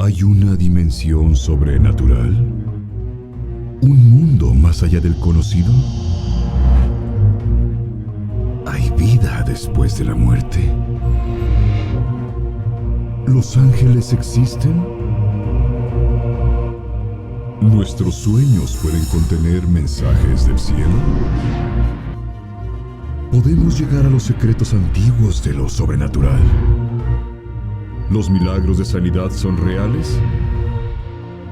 ¿Hay una dimensión sobrenatural? ¿Un mundo más allá del conocido? ¿Hay vida después de la muerte? ¿Los ángeles existen? ¿Nuestros sueños pueden contener mensajes del cielo? ¿Podemos llegar a los secretos antiguos de lo sobrenatural? ¿Los milagros de sanidad son reales?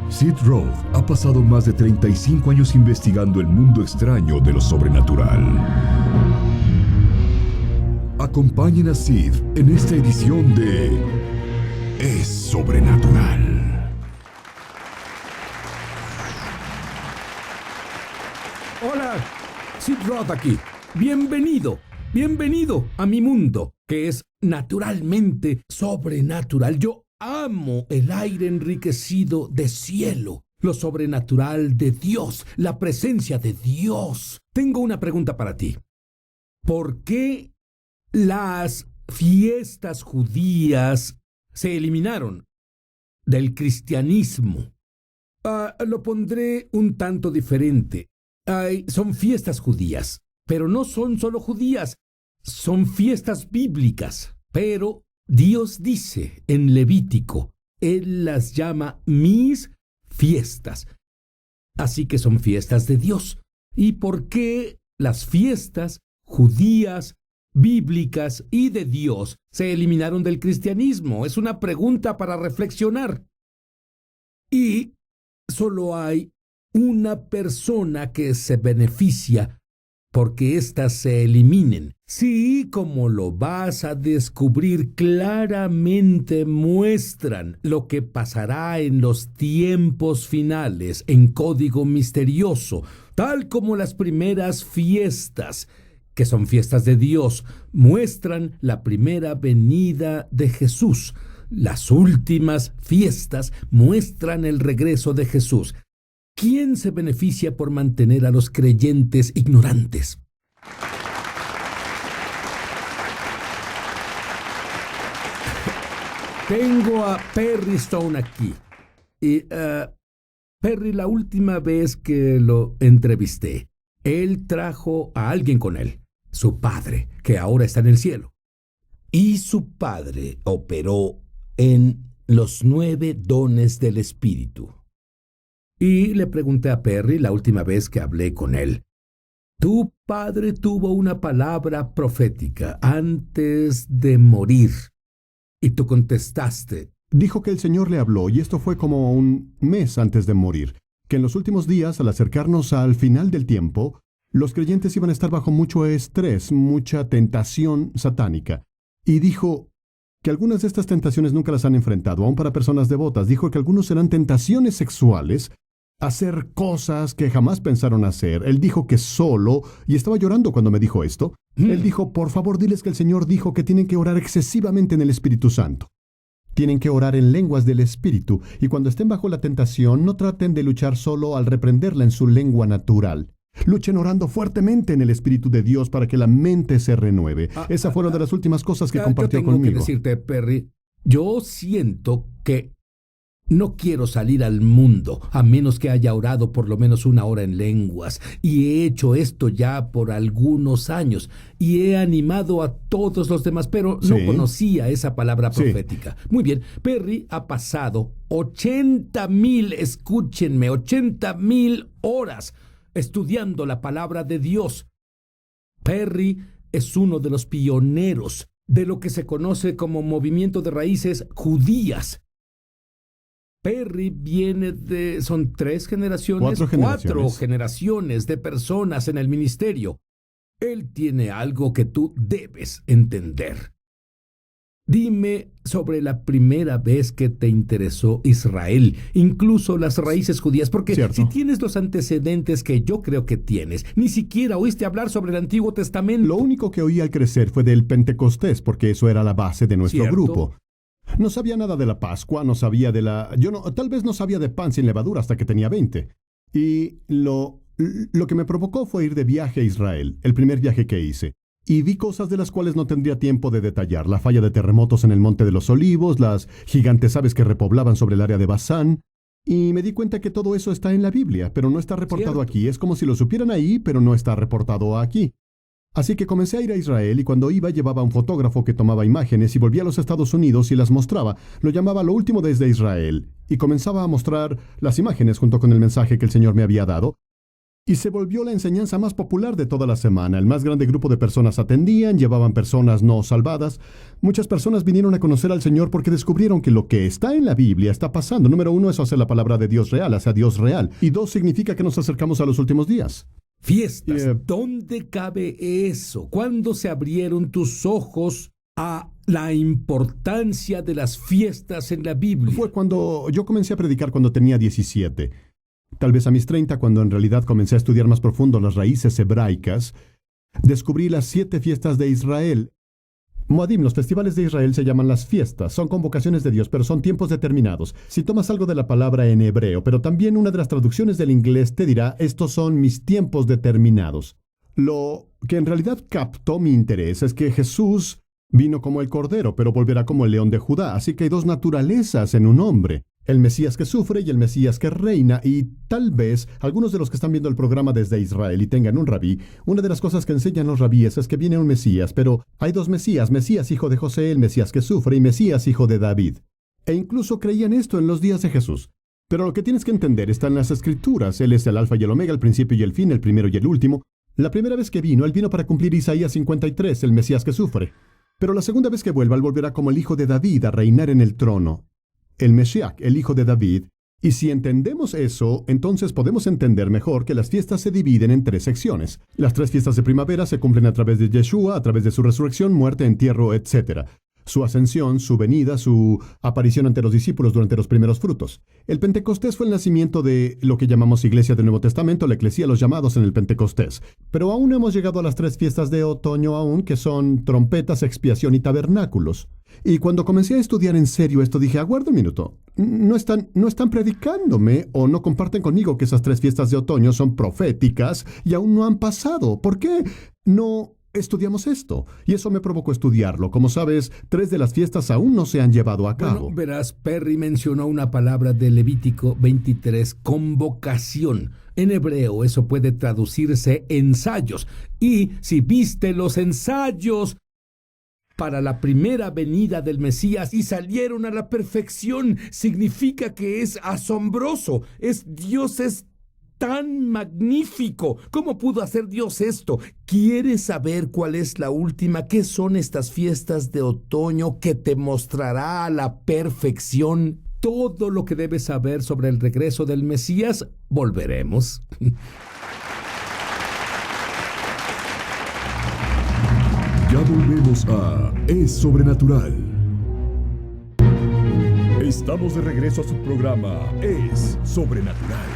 Sid Roth ha pasado más de 35 años investigando el mundo extraño de lo sobrenatural. Acompañen a Sid en esta edición de Es Sobrenatural. Hola, Sid Roth aquí. Bienvenido a mi mundo, que es naturalmente sobrenatural. Yo amo el aire enriquecido de cielo, lo sobrenatural de Dios, la presencia de Dios. Tengo una pregunta para ti. ¿Por qué las fiestas judías se eliminaron del cristianismo? Lo pondré un tanto diferente. Son fiestas judías, pero no son solo judías, son fiestas bíblicas. Pero Dios dice en Levítico, Él las llama mis fiestas. Así que son fiestas de Dios. ¿Y por qué las fiestas judías, bíblicas y de Dios se eliminaron del cristianismo? Es una pregunta para reflexionar. Y solo hay una persona que se beneficia porque éstas se eliminen. Sí, como lo vas a descubrir, claramente muestran lo que pasará en los tiempos finales en código misterioso, tal como las primeras fiestas, que son fiestas de Dios, muestran la primera venida de Jesús. Las últimas fiestas muestran el regreso de Jesús. ¿Quién se beneficia por mantener a los creyentes ignorantes? Tengo a Perry Stone aquí. Y, Perry, la última vez que lo entrevisté, él trajo a alguien con él, su padre, que ahora está en el cielo. Y su padre operó en los 9 dones del Espíritu. Y le pregunté a Perry la última vez que hablé con él, tu padre tuvo una palabra profética antes de morir. Y tú contestaste. Dijo que el Señor le habló, y esto fue como un mes antes de morir, que en los últimos días, al acercarnos al final del tiempo, los creyentes iban a estar bajo mucho estrés, mucha tentación satánica. Y dijo que algunas de estas tentaciones nunca las han enfrentado, aún para personas devotas. Dijo que algunos serán tentaciones sexuales, hacer cosas que jamás pensaron hacer. Él dijo que solo, y estaba llorando cuando me dijo esto, él dijo, por favor, diles que el Señor dijo que tienen que orar excesivamente en el Espíritu Santo. Tienen que orar en lenguas del Espíritu, y cuando estén bajo la tentación, no traten de luchar solo al reprenderla en su lengua natural. Luchen orando fuertemente en el Espíritu de Dios para que la mente se renueve. Esa fue una de las últimas cosas que compartió conmigo. Yo tengo que decirte, Perry, yo siento que no quiero salir al mundo a menos que haya orado por lo menos 1 hora en lenguas. Y he hecho esto ya por algunos años. Y he animado a todos los demás, pero no conocía esa palabra profética. Muy bien, Perry ha pasado 80,000, escúchenme, 80,000 horas estudiando la palabra de Dios. Perry es uno de los pioneros de lo que se conoce como movimiento de raíces judías. Perry viene son 3 generaciones, 4 generaciones de personas en el ministerio. Él tiene algo que tú debes entender. Dime sobre la primera vez que te interesó Israel, incluso las raíces judías, porque si tienes los antecedentes que yo creo que tienes, ni siquiera oíste hablar sobre el Antiguo Testamento. Lo único que oí al crecer fue del Pentecostés, porque eso era la base de nuestro grupo. No sabía nada de la Pascua, no sabía de la... tal vez no sabía de pan sin levadura hasta que tenía 20. Y lo que me provocó fue ir de viaje a Israel, el primer viaje que hice. y vi cosas de las cuales no tendría tiempo de detallar. La falla de terremotos en el Monte de los Olivos, las gigantes aves que repoblaban sobre el área de Basán. Y me di cuenta que todo eso está en la Biblia, pero no está reportado Cierto. aquí. Es como si lo supieran ahí, pero no está reportado aquí. Así que comencé a ir a Israel y cuando iba llevaba un fotógrafo que tomaba imágenes y volvía a los Estados Unidos y las mostraba. Lo llamaba Lo Último desde Israel y comenzaba a mostrar las imágenes junto con el mensaje que el Señor me había dado. Y se volvió la enseñanza más popular de toda la semana. El más grande grupo de personas atendían, llevaban personas no salvadas. Muchas personas vinieron a conocer al Señor porque descubrieron que lo que está en la Biblia está pasando. Número 1, eso hace la palabra de Dios real, hace a Dios real. Y 2, significa que nos acercamos a los últimos días. Fiestas. ¿Dónde cabe eso? ¿Cuándo se abrieron tus ojos a la importancia de las fiestas en la Biblia? Fue cuando yo comencé a predicar cuando tenía 17. Tal vez a mis 30, cuando en realidad comencé a estudiar más profundo las raíces hebraicas, descubrí las 7 fiestas de Israel. Moadim, los festivales de Israel se llaman las fiestas, son convocaciones de Dios, pero son tiempos determinados. Si tomas algo de la palabra en hebreo, pero también una de las traducciones del inglés te dirá, estos son mis tiempos determinados. Lo que en realidad captó mi interés es que Jesús vino como el Cordero, pero volverá como el León de Judá, así que hay 2 naturalezas en un hombre. El Mesías que sufre y el Mesías que reina, y tal vez algunos de los que están viendo el programa desde Israel y tengan un rabí, una de las cosas que enseñan los rabíes es que viene un Mesías, pero hay 2 Mesías, Mesías hijo de José, el Mesías que sufre, y Mesías hijo de David. E incluso creían esto en los días de Jesús. Pero lo que tienes que entender está en las Escrituras. Él es el alfa y el omega, el principio y el fin, el primero y el último. La primera vez que vino, él vino para cumplir Isaías 53, el Mesías que sufre. Pero la segunda vez que vuelva, él volverá como el hijo de David a reinar en el trono. El Mesías, el hijo de David. Y si entendemos eso, entonces podemos entender mejor que las fiestas se dividen en 3 secciones. Las 3 fiestas de primavera se cumplen a través de Yeshua, a través de su resurrección, muerte, entierro, etc. Su ascensión, su venida, su aparición ante los discípulos durante los primeros frutos. El Pentecostés fue el nacimiento de lo que llamamos Iglesia del Nuevo Testamento, la Eclesía, los llamados en el Pentecostés. Pero aún no hemos llegado a las 3 fiestas de otoño aún, que son trompetas, expiación y tabernáculos. Y cuando comencé a estudiar en serio esto, dije, aguarda un minuto, no están predicándome o no comparten conmigo que esas 3 fiestas de otoño son proféticas y aún no han pasado. ¿Por qué no estudiamos esto? Y eso me provocó estudiarlo. Como sabes, 3 de las fiestas aún no se han llevado a cabo. Bueno, verás, Perry mencionó una palabra de Levítico 23, convocación. En hebreo eso puede traducirse ensayos. Y si viste los ensayos para la primera venida del Mesías y salieron a la perfección, significa que es asombroso. Dios es tan magnífico. ¿Cómo pudo hacer Dios esto? ¿Quieres saber cuál es la última? ¿Qué son estas fiestas de otoño que te mostrará a la perfección todo lo que debes saber sobre el regreso del Mesías? Volveremos. Ya volvemos a Es Sobrenatural. Estamos de regreso a su programa Es Sobrenatural.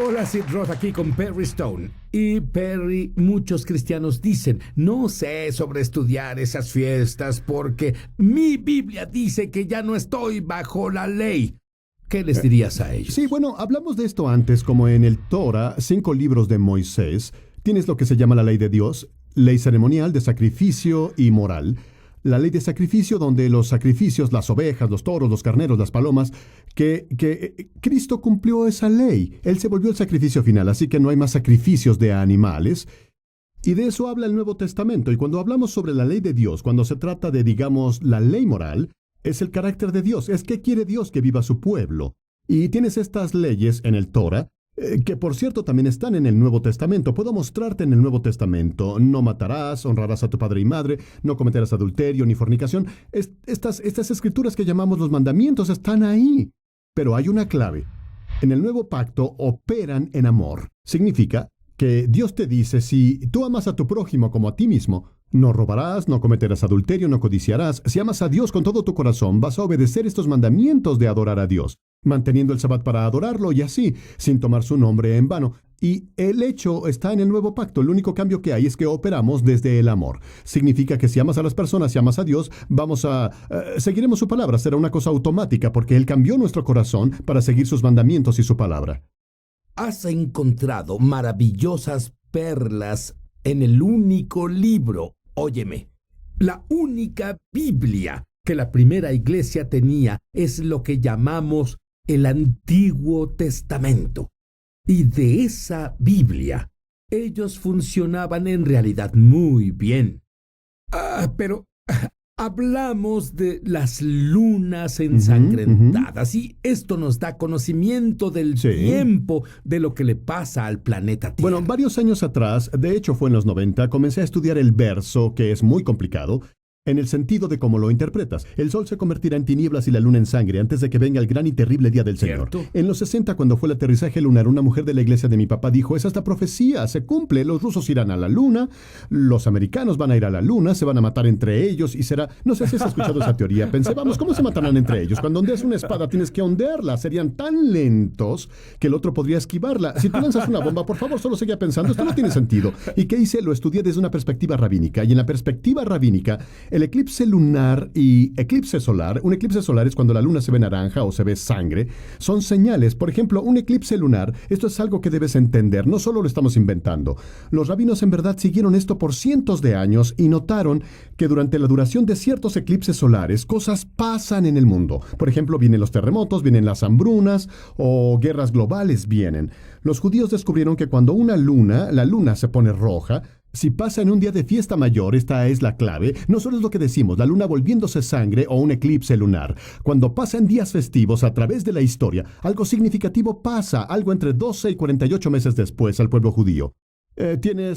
Hola, Sid Roth aquí con Perry Stone. Y Perry, muchos cristianos dicen, no sé sobre estudiar esas fiestas porque mi Biblia dice que ya no estoy bajo la ley. ¿Qué les dirías a ellos? Sí, bueno, hablamos de esto antes, como en el Torah, 5 libros de Moisés. Tienes lo que se llama la ley de Dios, ley ceremonial, de sacrificio y moral. La ley de sacrificio, donde los sacrificios, las ovejas, los toros, los carneros, las palomas, que Cristo cumplió esa ley. Él se volvió el sacrificio final, así que no hay más sacrificios de animales. Y de eso habla el Nuevo Testamento. Y cuando hablamos sobre la ley de Dios, cuando se trata de, digamos, la ley moral, es el carácter de Dios. Es que quiere Dios que viva su pueblo. Y tienes estas leyes en el Torah, que por cierto también están en el Nuevo Testamento. Puedo mostrarte en el Nuevo Testamento. No matarás, honrarás a tu padre y madre, no cometerás adulterio ni fornicación. Estas escrituras que llamamos los mandamientos están ahí. Pero hay una clave. En el Nuevo Pacto operan en amor. Significa que Dios te dice, si tú amas a tu prójimo como a ti mismo, no robarás, no cometerás adulterio, no codiciarás. Si amas a Dios con todo tu corazón, vas a obedecer estos mandamientos de adorar a Dios, manteniendo el Sabbat para adorarlo y así, sin tomar su nombre en vano. Y el hecho está en el Nuevo Pacto. El único cambio que hay es que operamos desde el amor. Significa que si amas a las personas, si amas a Dios, seguiremos su palabra. Será una cosa automática porque Él cambió nuestro corazón para seguir sus mandamientos y su palabra. has encontrado maravillosas perlas en el único libro, óyeme, la única Biblia que la primera iglesia tenía es lo que llamamos el Antiguo Testamento. Y de esa Biblia, ellos funcionaban en realidad muy bien. Pero hablamos de las lunas ensangrentadas y esto nos da conocimiento del tiempo de lo que le pasa al planeta Tierra. Bueno, varios años atrás, de hecho fue en los 90, comencé a estudiar el verso, que es muy complicado, en el sentido de cómo lo interpretas. El sol se convertirá en tinieblas y la luna en sangre antes de que venga el gran y terrible día del Señor. ¿Cierto? En los 60, cuando fue el aterrizaje lunar, una mujer de la iglesia de mi papá dijo, esa es la profecía, se cumple, los rusos irán a la luna, los americanos van a ir a la luna, se van a matar entre ellos y será... No sé si has escuchado esa teoría. Pensé, vamos, ¿cómo se matarán entre ellos? Cuando ondeas una espada tienes que ondearla, serían tan lentos que el otro podría esquivarla. Si tú lanzas una bomba, por favor, solo seguía pensando, esto no tiene sentido. ¿Y qué hice? Lo estudié desde una perspectiva rabínica, y en la perspectiva rabínica, el eclipse lunar y eclipse solar, un eclipse solar es cuando la luna se ve naranja o se ve sangre, son señales. Por ejemplo, un eclipse lunar, esto es algo que debes entender, no solo lo estamos inventando. Los rabinos en verdad siguieron esto por cientos de años y notaron que durante la duración de ciertos eclipses solares, cosas pasan en el mundo. Por ejemplo, vienen los terremotos, vienen las hambrunas o guerras globales vienen. Los judíos descubrieron que cuando la luna se pone roja, si pasa en un día de fiesta mayor, esta es la clave, no solo es lo que decimos, la luna volviéndose sangre o un eclipse lunar. Cuando pasa en días festivos a través de la historia, algo significativo pasa, algo entre 12 y 48 meses después al pueblo judío.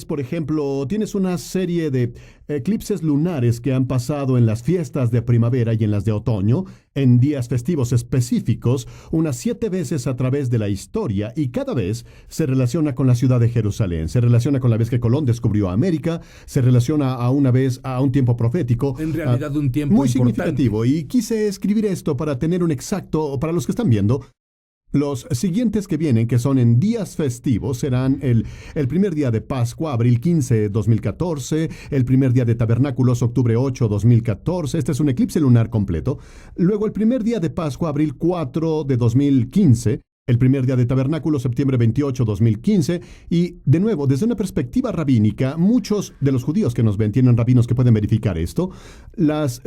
Por ejemplo, tienes una serie de eclipses lunares que han pasado en las fiestas de primavera y en las de otoño, en días festivos específicos, unas 7 veces a través de la historia, y cada vez se relaciona con la ciudad de Jerusalén, se relaciona con la vez que Colón descubrió América, se relaciona a un tiempo profético. En realidad un tiempo muy importante. Significativo, y quise escribir esto para tener un exacto, para los que están viendo. Los siguientes que vienen, que son en días festivos, serán el primer día de Pascua, abril 15, 2014, el primer día de Tabernáculos, octubre 8, 2014, este es un eclipse lunar completo, luego el primer día de Pascua, abril 4 de 2015, el primer día de Tabernáculos, septiembre 28, 2015, y de nuevo, desde una perspectiva rabínica, muchos de los judíos que nos ven tienen rabinos que pueden verificar esto, las...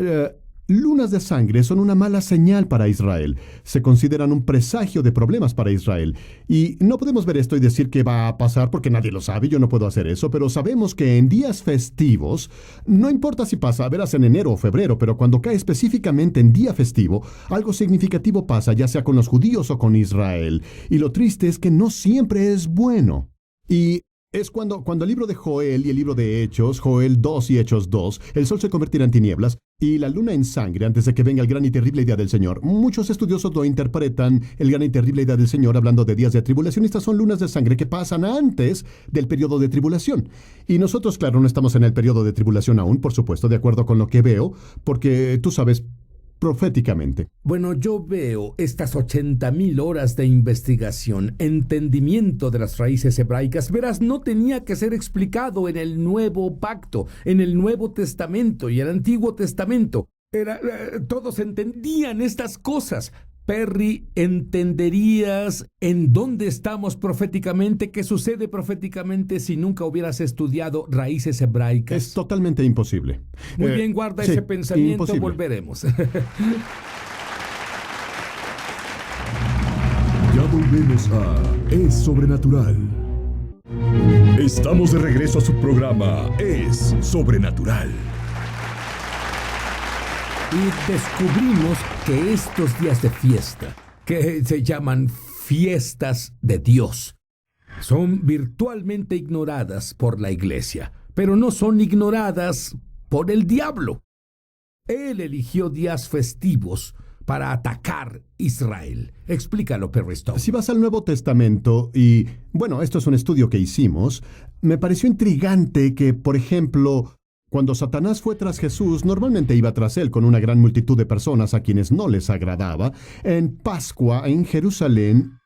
lunas de sangre son una mala señal para Israel. Se consideran un presagio de problemas para Israel. Y no podemos ver esto y decir que va a pasar porque nadie lo sabe, yo no puedo hacer eso, pero sabemos que en días festivos, no importa si pasa, verás en enero o febrero, pero cuando cae específicamente en día festivo, algo significativo pasa, ya sea con los judíos o con Israel. Y lo triste es que no siempre es bueno. Y es cuando el libro de Joel y el libro de Hechos, Joel 2 y Hechos 2, el sol se convertirá en tinieblas y la luna en sangre antes de que venga el gran y terrible día del Señor. Muchos estudiosos lo interpretan, el gran y terrible día del Señor, hablando de días de tribulación. Estas son lunas de sangre que pasan antes del periodo de tribulación. Y nosotros, claro, no estamos en el periodo de tribulación aún, por supuesto, de acuerdo con lo que veo, porque tú sabes, proféticamente. Bueno, yo veo estas 80,000 horas de investigación, entendimiento de las raíces hebraicas. Verás, no tenía que ser explicado en el Nuevo Pacto, en el Nuevo Testamento y el Antiguo Testamento. Todos entendían estas cosas. Perry, ¿entenderías en dónde estamos proféticamente? ¿Qué sucede proféticamente si nunca hubieras estudiado raíces hebraicas? Es totalmente imposible. Muy bien, guarda sí, ese pensamiento, imposible. volveremos. Ya volvemos a Es Sobrenatural. Estamos de regreso a su programa Es Sobrenatural. Y descubrimos que estos días de fiesta, que se llaman fiestas de Dios, son virtualmente ignoradas por la iglesia, pero no son ignoradas por el diablo. Él eligió días festivos para atacar Israel. Explícalo, Perry Stone. Si vas al Nuevo Testamento y, bueno, esto es un estudio que hicimos, me pareció intrigante que, por ejemplo, cuando Satanás fue tras Jesús, normalmente iba tras él con una gran multitud de personas a quienes no les agradaba. En Pascua, en Jerusalén,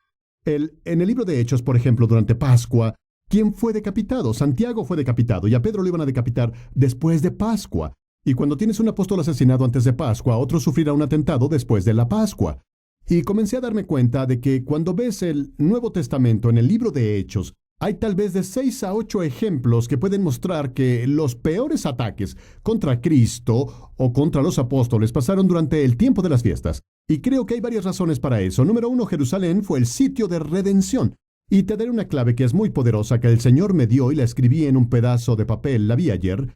en el libro de Hechos, por ejemplo, durante Pascua, ¿quién fue decapitado? Santiago fue decapitado y a Pedro lo iban a decapitar después de Pascua. Y cuando tienes un apóstol asesinado antes de Pascua, otro sufrirá un atentado después de la Pascua. Y comencé a darme cuenta de que cuando ves el Nuevo Testamento en el libro de Hechos, hay tal vez de 6 a 8 ejemplos que pueden mostrar que los peores ataques contra Cristo o contra los apóstoles pasaron durante el tiempo de las fiestas. Y creo que hay varias razones para eso. Número 1, Jerusalén fue el sitio de redención. Y te daré una clave que es muy poderosa que el Señor me dio y la escribí en un pedazo de papel, la vi ayer.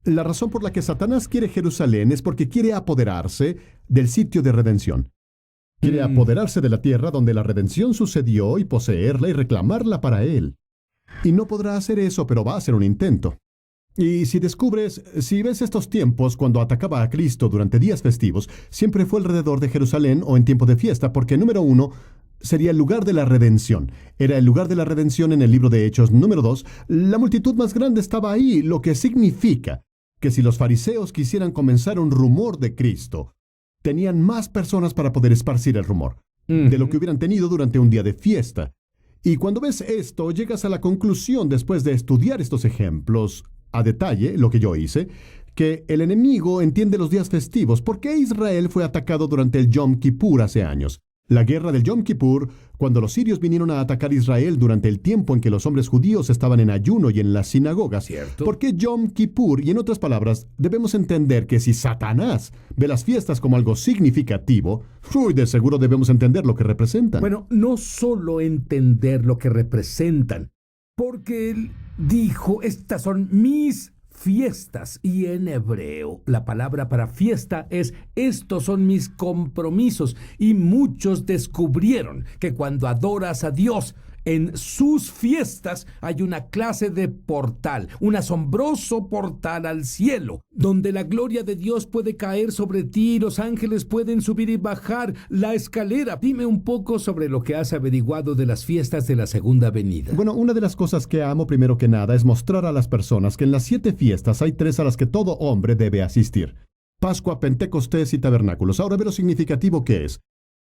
La razón por la que Satanás quiere Jerusalén es porque quiere apoderarse del sitio de redención. Quiere apoderarse de la tierra donde la redención sucedió y poseerla y reclamarla para él. Y no podrá hacer eso, pero va a hacer un intento. Y si ves estos tiempos cuando atacaba a Cristo durante días festivos, siempre fue alrededor de Jerusalén o en tiempo de fiesta, porque número 1, sería el lugar de la redención. Era el lugar de la redención en el libro de Hechos. Número 2, la multitud más grande estaba ahí, lo que significa que si los fariseos quisieran comenzar un rumor de Cristo, tenían más personas para poder esparcir el rumor de lo que hubieran tenido durante un día de fiesta. Y cuando ves esto, llegas a la conclusión, después de estudiar estos ejemplos a detalle, lo que yo hice, que el enemigo entiende los días festivos. ¿Por qué Israel fue atacado durante el Yom Kippur hace años? La guerra del Yom Kippur, cuando los sirios vinieron a atacar Israel durante el tiempo en que los hombres judíos estaban en ayuno y en las sinagogas. ¿Cierto? ¿Por qué Yom Kippur? Y en otras palabras, debemos entender que si Satanás ve las fiestas como algo significativo, de seguro debemos entender lo que representan. Bueno, no solo entender lo que representan, porque él dijo, estas son mis fiestas, y en hebreo la palabra para fiesta es estos son mis compromisos, y muchos descubrieron que cuando adoras a Dios en sus fiestas hay una clase de portal, un asombroso portal al cielo, donde la gloria de Dios puede caer sobre ti y los ángeles pueden subir y bajar la escalera. Dime un poco sobre lo que has averiguado de las fiestas de la segunda venida. Bueno, una de las cosas que amo primero que nada es mostrar a las personas que en las 7 fiestas hay 3 a las que todo hombre debe asistir: Pascua, Pentecostés y Tabernáculos. Ahora ve lo significativo que es.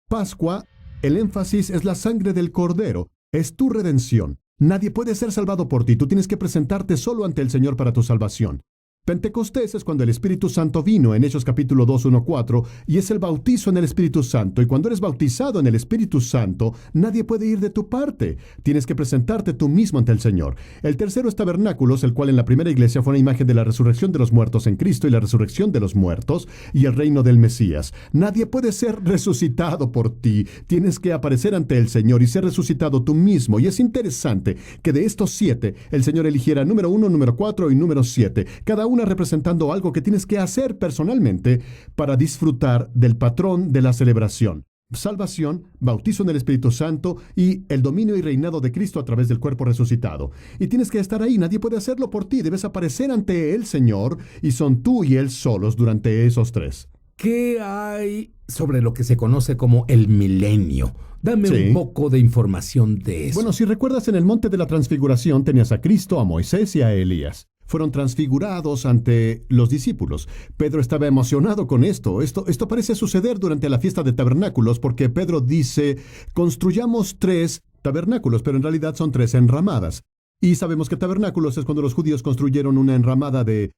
Pascua, el énfasis es la sangre del Cordero. Es tu redención. Nadie puede ser salvado por ti. Tú tienes que presentarte solo ante el Señor para tu salvación. Pentecostés es cuando el Espíritu Santo vino en Hechos capítulo 2, 1, 4, y es el bautizo en el Espíritu Santo. Y cuando eres bautizado en el Espíritu Santo, nadie puede ir de tu parte. Tienes que presentarte tú mismo ante el Señor. El tercero es Tabernáculos, el cual en la primera iglesia fue una imagen de la resurrección de los muertos en Cristo y la resurrección de los muertos y el reino del Mesías. Nadie puede ser resucitado por ti. Tienes que aparecer ante el Señor y ser resucitado tú mismo. Y es interesante que de estos 7, el Señor eligiera número 1, número 4 y número 7. Cada uno representando algo que tienes que hacer personalmente para disfrutar del patrón de la celebración: salvación, bautizo en el Espíritu Santo y el dominio y reinado de Cristo a través del cuerpo resucitado. Y tienes que estar ahí, nadie puede hacerlo por ti, debes aparecer ante el Señor y son tú y Él solos durante esos 3. ¿Qué hay sobre lo que se conoce como el milenio? Dame Sí. un poco de información de eso. Bueno, si recuerdas, en el monte de la transfiguración tenías a Cristo, a Moisés y a Elías. Fueron transfigurados ante los discípulos. Pedro estaba emocionado con esto. Esto parece suceder durante la fiesta de tabernáculos, porque Pedro dice, construyamos 3 tabernáculos, pero en realidad son 3 enramadas. Y sabemos que tabernáculos es cuando los judíos construyeron una enramada de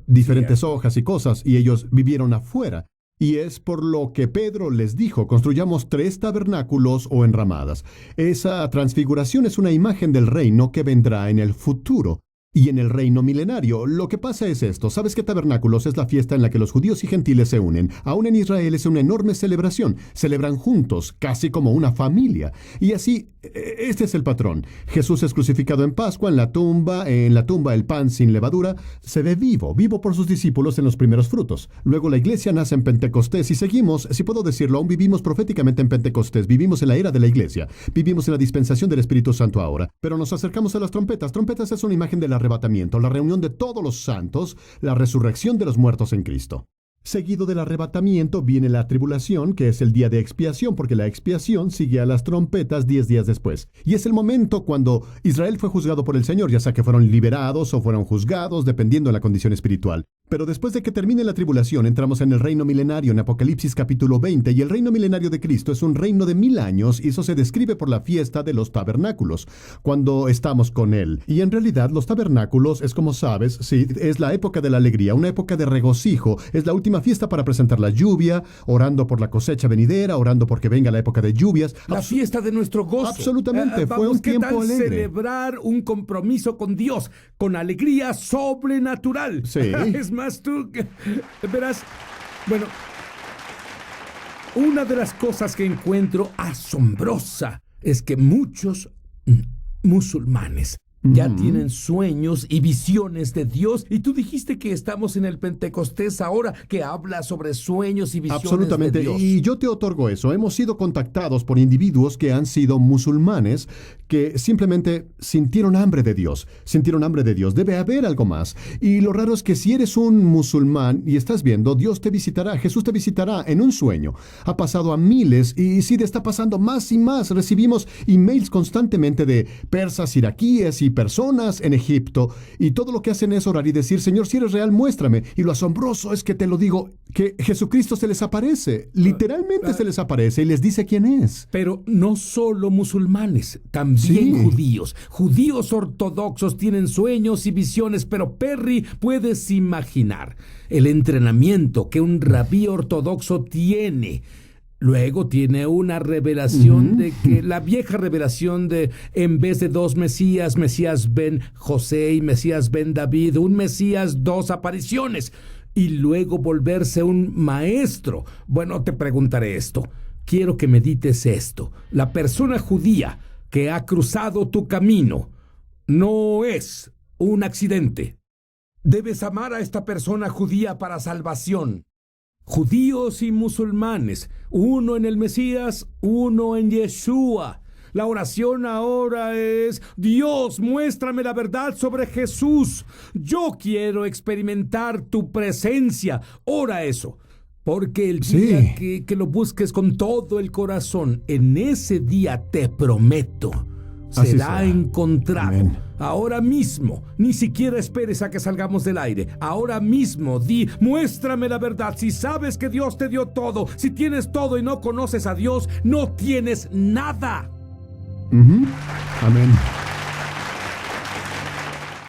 diferentes hojas y cosas, y ellos vivieron afuera. Y es por lo que Pedro les dijo, construyamos 3 tabernáculos o enramadas. Esa transfiguración es una imagen del reino que vendrá en el futuro. Y en el reino milenario, lo que pasa es esto. ¿Sabes que Tabernáculos es la fiesta en la que los judíos y gentiles se unen? Aún en Israel es una enorme celebración. Celebran juntos, casi como una familia. Y así, este es el patrón. Jesús es crucificado en Pascua, en la tumba el pan sin levadura se ve vivo por sus discípulos en los primeros frutos. Luego la iglesia nace en Pentecostés y seguimos, si puedo decirlo, aún vivimos proféticamente en Pentecostés. Vivimos en la era de la iglesia. Vivimos en la dispensación del Espíritu Santo ahora. Pero nos acercamos a las trompetas. Trompetas es una imagen de la arrebatamiento, la reunión de todos los santos, la resurrección de los muertos en Cristo. Seguido del arrebatamiento viene la tribulación, que es el día de expiación, porque la expiación sigue a las trompetas 10 días después. Y es el momento cuando Israel fue juzgado por el Señor, ya sea que fueron liberados o fueron juzgados, dependiendo de la condición espiritual. Pero después de que termine la tribulación, entramos en el reino milenario en Apocalipsis capítulo 20, y el reino milenario de Cristo es un reino de 1000 años, y eso se describe por la fiesta de los tabernáculos, cuando estamos con Él. Y en realidad los tabernáculos es, como sabes, sí, es la época de la alegría, una época de regocijo, es la última fiesta para presentar la lluvia, orando por la cosecha venidera, orando porque venga la época de lluvias. La fiesta de nuestro gozo. Absolutamente, fue un tiempo ¿qué tal alegre. celebrar un compromiso con Dios, con alegría sobrenatural? Sí. Es más, tú verás, bueno, una de las cosas que encuentro asombrosa es que muchos musulmanes ya tienen sueños y visiones de Dios. Y tú dijiste que estamos en el Pentecostés ahora, que habla sobre sueños y visiones Absolutamente, de Dios. y yo te otorgo eso. Hemos sido contactados por individuos que han sido musulmanes, que simplemente sintieron hambre de Dios. Sintieron hambre de Dios. Debe haber algo más. Y lo raro es que si eres un musulmán y estás viendo, Dios te visitará, Jesús te visitará en un sueño. Ha pasado a miles y sí, está pasando más y más. Recibimos emails constantemente de persas, iraquíes y personas en Egipto, y todo lo que hacen es orar y decir: Señor, si eres real, muéstrame. Y lo asombroso es que te lo digo, que Jesucristo se les aparece, literalmente se les aparece y les dice quién es. Pero no solo musulmanes, también judíos ortodoxos tienen sueños y visiones. Pero Perry, puedes imaginar el entrenamiento que un rabí ortodoxo tiene. Luego tiene una revelación de que la vieja revelación de, en vez de 2 Mesías, Mesías ben José y Mesías ben David, un Mesías, 2 apariciones, y luego volverse un maestro. Bueno, te preguntaré esto. Quiero que medites esto. La persona judía que ha cruzado tu camino no es un accidente. Debes amar a esta persona judía para salvación. Judíos y musulmanes, uno en el Mesías, uno en Yeshua. La oración ahora es: Dios, muéstrame la verdad sobre Jesús. Yo quiero experimentar tu presencia. Ora eso. Porque el día que lo busques con todo el corazón, en ese día te prometo, será encontrado. Amén. Ahora mismo, ni siquiera esperes a que salgamos del aire. Ahora mismo, muéstrame la verdad. Si sabes que Dios te dio todo, si tienes todo y no conoces a Dios, no tienes nada. Amén.